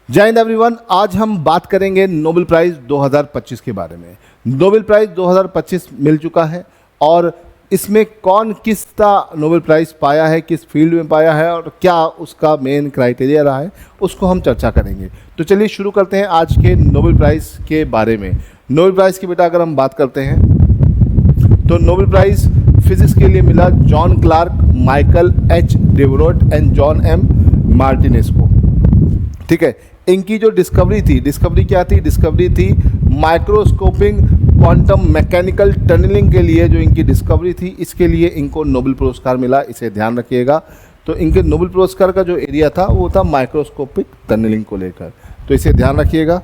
जय हिंद एवरीवन। आज हम बात करेंगे नोबेल प्राइज़ 2025 के बारे में। नोबेल प्राइज़ 2025 मिल चुका है और इसमें कौन किसका नोबेल प्राइज़ पाया है, किस फील्ड में पाया है और क्या उसका मेन क्राइटेरिया रहा है, उसको हम चर्चा करेंगे। तो चलिए शुरू करते हैं आज के नोबेल प्राइज़ के बारे में। नोबेल प्राइज़ की बेटा अगर हम बात करते हैं तो नोबेल प्राइज़ फिजिक्स के लिए मिला John Clarke, Michael H Devoret and John M Martinis को। ठीक है, इनकी जो डिस्कवरी क्या थी? डिस्कवरी थी माइक्रोस्कोपिंग क्वांटम मैकेनिकल टनलिंग के लिए जो इनकी डिस्कवरी थी, इसके लिए इनको नोबेल पुरस्कार मिला। इसे ध्यान रखिएगा। तो इनके नोबेल पुरस्कार का जो एरिया था वो था माइक्रोस्कोपिक टनलिंग को लेकर, तो इसे ध्यान रखिएगा।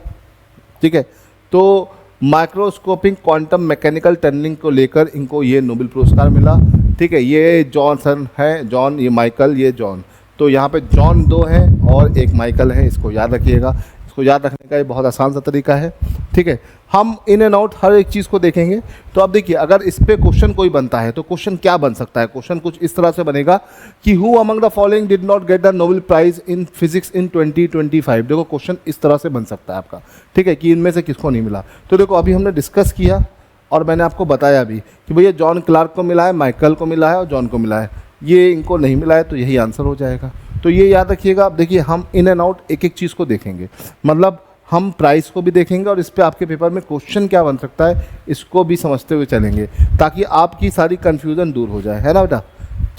ठीक है, तो माइक्रोस्कोपिक क्वांटम मैकेनिकल टनलिंग को लेकर इनको ये नोबेल पुरस्कार मिला। ठीक है, ये जॉनसन है, जॉन, ये माइकल, ये जॉन। तो यहाँ पे जॉन 2 हैं और एक माइकल है, इसको याद रखिएगा। इसको याद रखने का ये बहुत आसान सा तरीका है। ठीक है, हम इन एंड आउट हर एक चीज़ को देखेंगे। तो अब देखिए, अगर इस पे क्वेश्चन कोई बनता है तो क्वेश्चन क्या बन सकता है? क्वेश्चन कुछ इस तरह से बनेगा कि who among the following did not get the Nobel prize in physics in 2025। देखो क्वेश्चन इस तरह से बन सकता है आपका। ठीक है, कि इनमें से किसको नहीं मिला। तो देखो अभी हमने डिस्कस किया और मैंने आपको बताया भी कि भैया जॉन क्लार्क को मिला है, माइकल को मिला है और जॉन को मिला है, ये इनको नहीं मिला है, तो यही आंसर हो जाएगा। तो ये याद रखिएगा। अब देखिए, हम इन एंड आउट एक एक चीज़ को देखेंगे, मतलब हम प्राइस को भी देखेंगे और इस पे आपके पेपर में क्वेश्चन क्या बन सकता है इसको भी समझते हुए चलेंगे, ताकि आपकी सारी कन्फ्यूज़न दूर हो जाए, है ना बेटा।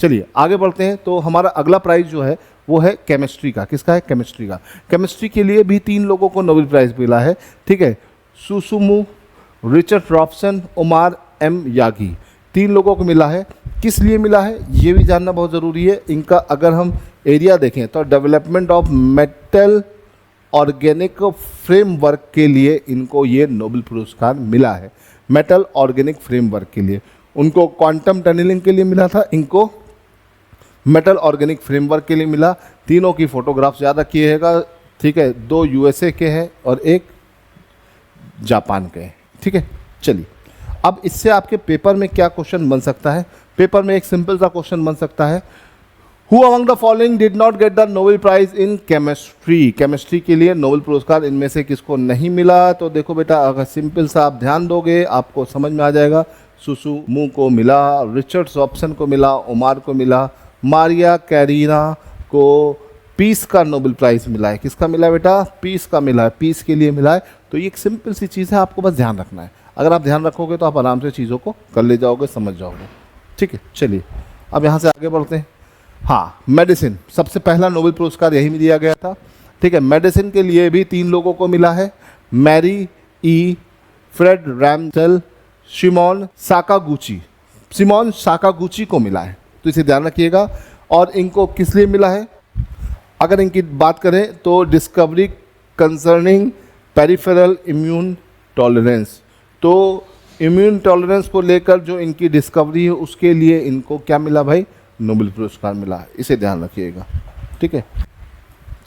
चलिए आगे बढ़ते हैं। तो हमारा अगला प्राइज़ जो है वो है केमिस्ट्री का। किसका है? केमिस्ट्री का। केमिस्ट्री के लिए भी 3 लोगों को नोबेल प्राइज़ मिला है। ठीक है, Susumu, Richard Robson, Omar M Yaghi, 3 लोगों को मिला है। किस लिए मिला है ये भी जानना बहुत ज़रूरी है। इनका अगर हम एरिया देखें तो development of metal organic framework के लिए इनको ये नोबेल पुरस्कार मिला है। मेटल ऑर्गेनिक फ्रेमवर्क के लिए, उनको क्वांटम टनलिंग के लिए मिला था, इनको मेटल ऑर्गेनिक फ्रेमवर्क के लिए मिला। तीनों की फोटोग्राफ्स याद रखिएगा। ठीक है, 2 यूएसए के हैं और एक जापान के हैं। ठीक है, चलिए अब इससे आपके पेपर में क्या क्वेश्चन बन सकता है? पेपर में एक सिंपल सा क्वेश्चन बन सकता है, who among the following did not get the Nobel prize in chemistry. Chemistry के लिए नोबेल पुरस्कार इनमें से किसको नहीं मिला? तो देखो बेटा, अगर सिंपल सा आप ध्यान दोगे आपको समझ में आ जाएगा। सुसुमु को मिला, रिचर्ड रॉबसन को मिला, उमार को मिला, मारिया कैरीना को पीस का नोबेल प्राइज़ मिला है। किसका मिला है बेटा? पीस का मिला है, पीस के लिए मिला है। तो ये एक सिंपल सी चीज़ है, आपको बस ध्यान रखना है। अगर आप ध्यान रखोगे तो आप आराम से चीज़ों को कर ले जाओगे, समझ जाओगे। ठीक है, चलिए अब यहाँ से आगे बढ़ते हैं। हाँ, मेडिसिन, सबसे पहला नोबेल पुरस्कार यही में दिया गया था। ठीक है, मेडिसिन के लिए भी 3 लोगों को मिला है, मैरी ई, Fred रैमसेल, Simone Sakaguchi. Simone Sakaguchi को मिला है, तो इसे ध्यान रखिएगा। और इनको किस लिए मिला है? अगर इनकी बात करें तो discovery concerning peripheral immune tolerance, तो इम्यून टॉलरेंस को लेकर जो इनकी डिस्कवरी है उसके लिए इनको क्या मिला भाई? नोबेल पुरस्कार मिला है। इसे ध्यान रखिएगा। ठीक है,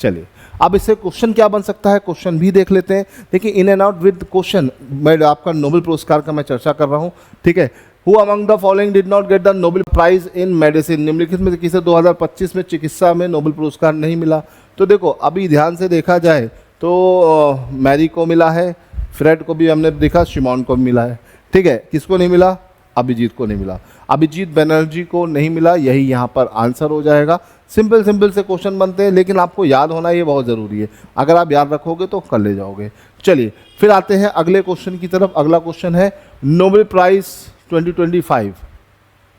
चलिए अब इससे क्वेश्चन क्या बन सकता है, क्वेश्चन भी देख लेते हैं। देखिए, in and out with question, मैं आपका नोबेल पुरस्कार का मैं चर्चा कर रहा हूँ। ठीक है, who among the following did not get the Nobel prize in medicine. निम्नलिखित में से किसे 2025 में चिकित्सा में नोबेल पुरस्कार नहीं मिला? तो देखो अभी ध्यान से देखा जाए तो मैरी को मिला है, फ्रेड को भी हमने देखा, सिमोन को भी मिला है। ठीक है, किसको नहीं मिला? अभिजीत को नहीं मिला, अभिजीत बनर्जी को नहीं मिला। यही यहाँ पर आंसर हो जाएगा। सिंपल से क्वेश्चन बनते हैं, लेकिन आपको याद होना ये बहुत ज़रूरी है। अगर आप याद रखोगे तो कर ले जाओगे। चलिए फिर आते हैं अगले क्वेश्चन की तरफ। अगला क्वेश्चन है नोबेल प्राइज़ 2025।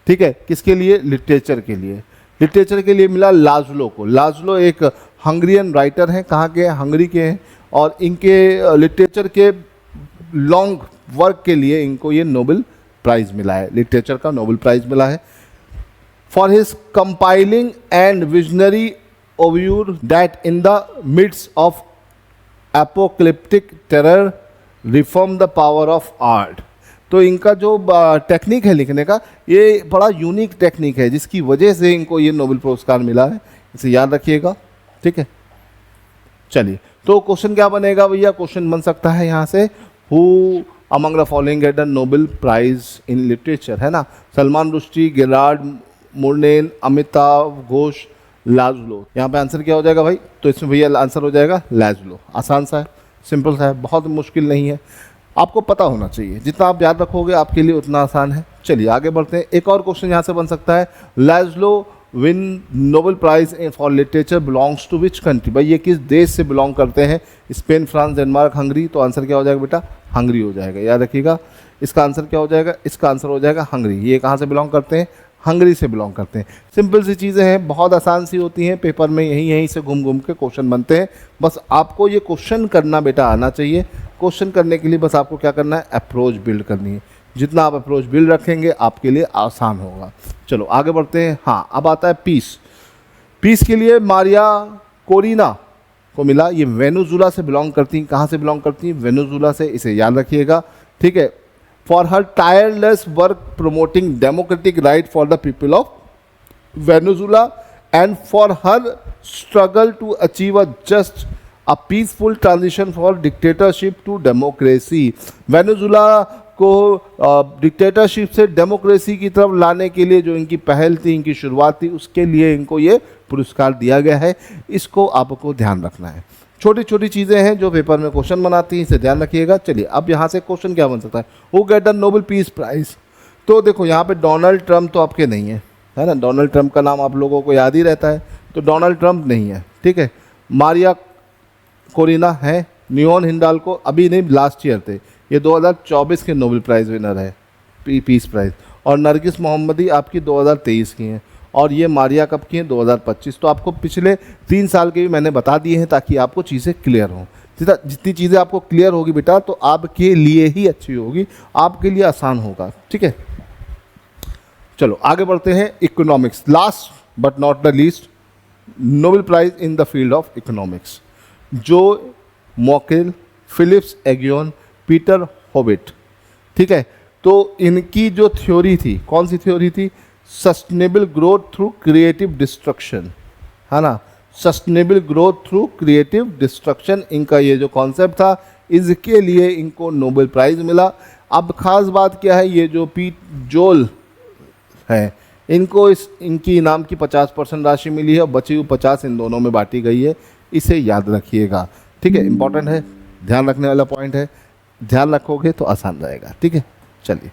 ठीक है, किसके लिए? लिटरेचर के लिए। लिटरेचर के लिए मिला लाजलो को। लाजलो एक हंगरियन राइटर हैं। कहाँ के हैं? हंगरी के हैं। और इनके लिटरेचर के लॉन्ग वर्क के लिए इनको ये नोबेल प्राइज़ मिला है, लिटरेचर का नोबेल प्राइज़ मिला है। For his compelling and visionary oeuvre that in the midst of apocalyptic terror reaffirms the power of art. तो इनका जो टेक्निक है लिखने का, ये बड़ा यूनिक टेक्निक है, जिसकी वजह से इनको ये नोबेल पुरस्कार मिला है। इसे याद रखिएगा। ठीक है, चलिए तो क्वेश्चन क्या बनेगा भैया? क्वेश्चन बन सकता है यहाँ से, who among the following get the Nobel prize in literature, है ना। Salman Rushdie, Gerald Murnane, Amitav Ghosh, Laszlo. यहाँ पे आंसर क्या हो जाएगा भाई? तो इसमें भैया आंसर हो जाएगा लाज़लो। आसान सा है, सिंपल सा है, बहुत मुश्किल नहीं है, आपको पता होना चाहिए। जितना आप याद रखोगे आपके लिए उतना आसान है। चलिए आगे बढ़ते हैं। एक और क्वेश्चन यहाँ से बन सकता है, Laszlo win Nobel prize for literature belongs to which country? भाई ये किस देश से बिलोंग करते हैं? Spain, France, Denmark, Hungary. तो आंसर क्या हो जाएगा बेटा? हंगरी हो जाएगा। याद रखिएगा, इसका आंसर क्या हो जाएगा? इसका आंसर हो जाएगा हंगरी। ये कहाँ से बिलोंग करते हैं? हंगरी से बिलोंग करते हैं। सिंपल सी चीज़ें हैं, बहुत आसान सी होती हैं, पेपर में यहीं से घूम घूम के क्वेश्चन बनते हैं। बस आपको ये क्वेश्चन करना बेटा आना चाहिए। क्वेश्चन करने के लिए बस आपको क्या करना है? अप्रोच बिल्ड करनी है। जितना आप अप्रोच बिल्ड रखेंगे आपके लिए आसान होगा। चलो आगे बढ़ते हैं। हाँ, अब आता है पीस। पीस के लिए मारिया कोरिना को मिला। ये वेनेजुला से बिलोंग करती हैं। कहाँ से बिलोंग करती हैं? वेनेजुला से। इसे याद रखिएगा, ठीक है। For her tireless work promoting democratic right for the people of Venezuela and for her struggle to achieve a just a peaceful transition for dictatorship to democracy. Venezuela को डिक्टेटरशिप से डेमोक्रेसी की तरफ लाने के लिए जो इनकी पहल थी, इनकी शुरुआत थी, उसके लिए इनको ये पुरस्कार दिया गया है। इसको आपको ध्यान रखना है। छोटी छोटी चीज़ें हैं जो पेपर में क्वेश्चन बनाती हैं, इसे ध्यान रखिएगा। चलिए अब यहाँ से क्वेश्चन क्या बन सकता है? Who get the Nobel peace prize? तो देखो यहाँ पे डोनाल्ड ट्रंप तो आपके नहीं है ना। डोनाल्ड ट्रंप का नाम आप लोगों को याद ही रहता है, तो डोनाल्ड ट्रंप नहीं है, ठीक है। मारिया कोरिना है। नियोन हिंडाल्को अभी नहीं, लास्ट ईयर थे, ये 2024 के नोबेल प्राइज़ विनर है, पीस प्राइज़। और नरगिस मोहम्मदी आपकी 2023 की हैं, और ये मारिया कब की हैं? 2025। तो आपको पिछले 3 साल के भी मैंने बता दिए हैं ताकि आपको चीज़ें क्लियर हों। जितनी चीज़ें आपको क्लियर होगी बेटा तो आपके लिए ही अच्छी होगी, आपके लिए आसान होगा, ठीक है। चलो आगे बढ़ते हैं। Economics, last but not the least, Nobel prize in the field of economics, जो मॉकेल, फिलिप्स एगियोन, पीटर होबिट, ठीक है। तो इनकी जो थ्योरी थी, कौन सी थ्योरी थी? Sustainable growth through creative destruction, है ना। Sustainable growth through creative destruction, इनका ये जो कॉन्सेप्ट था, इसके लिए इनको नोबेल प्राइज़ मिला। अब खास बात क्या है, ये जो पीट जोल है, इनको इनकी इनाम की 50% राशि मिली है और बची हुई 50 इन दोनों में बांटी गई है। इसे याद रखिएगा, ठीक है। इंपॉर्टेंट है, ध्यान रखने वाला पॉइंट है, ध्यान रखोगे तो आसान रहेगा, ठीक है। चलिए,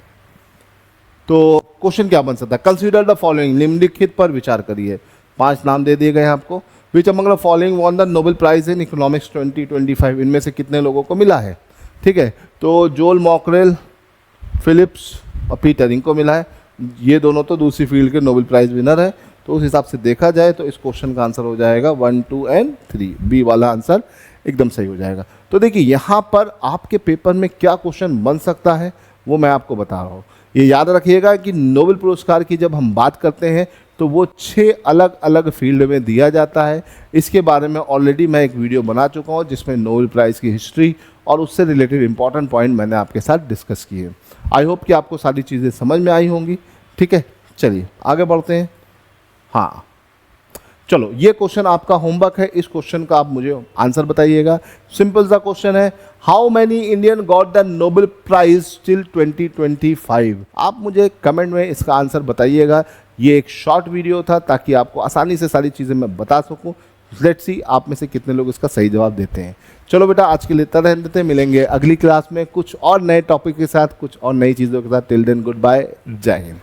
तो क्वेश्चन क्या बन सकता है? कंसीडर द फॉलोइंग, निम्नलिखित पर विचार करिए। 5 नाम दे दिए गए हैं आपको। Which among the following won the Nobel prize in economics 2025? इनमें से कितने लोगों को मिला है, ठीक है। तो जोल मॉकरेल, फिलिप्स और पीटर, इनको मिला है। ये दोनों तो दूसरी फील्ड के नोबेल प्राइज विनर है। तो उस हिसाब से देखा जाए तो इस क्वेश्चन का आंसर हो जाएगा 1, 2 एंड 3, बी वाला आंसर एकदम सही हो जाएगा। तो देखिए यहाँ पर आपके पेपर में क्या क्वेश्चन बन सकता है वो मैं आपको बता रहा हूँ। ये याद रखिएगा कि नोबेल पुरस्कार की जब हम बात करते हैं तो वो 6 अलग अलग फील्ड में दिया जाता है। इसके बारे में ऑलरेडी मैं एक वीडियो बना चुका हूँ जिसमें नोबेल प्राइज़ की हिस्ट्री और उससे रिलेटेड इंपॉर्टेंट पॉइंट मैंने आपके साथ डिस्कस किए। आई होप कि आपको सारी चीज़ें समझ में आई होंगी, ठीक है। चलिए आगे बढ़ते हैं। हाँ चलो, ये क्वेश्चन आपका होमवर्क है। इस क्वेश्चन का आप मुझे आंसर बताइएगा। सिंपल सा क्वेश्चन है, how many Indian got the Nobel prize till 2025? आप मुझे कमेंट में इसका आंसर बताइएगा। ये एक शॉर्ट वीडियो था ताकि आपको आसानी से सारी चीज़ें मैं बता सकूं। लेट्स सी आप में से कितने लोग इसका सही जवाब देते हैं। चलो बेटा, आज के लिए इतना रहने देते हैं। मिलेंगे अगली क्लास में कुछ और नए टॉपिक के साथ, कुछ और नई चीज़ों के साथ। टिल देन गुड बाय, जय हिंद।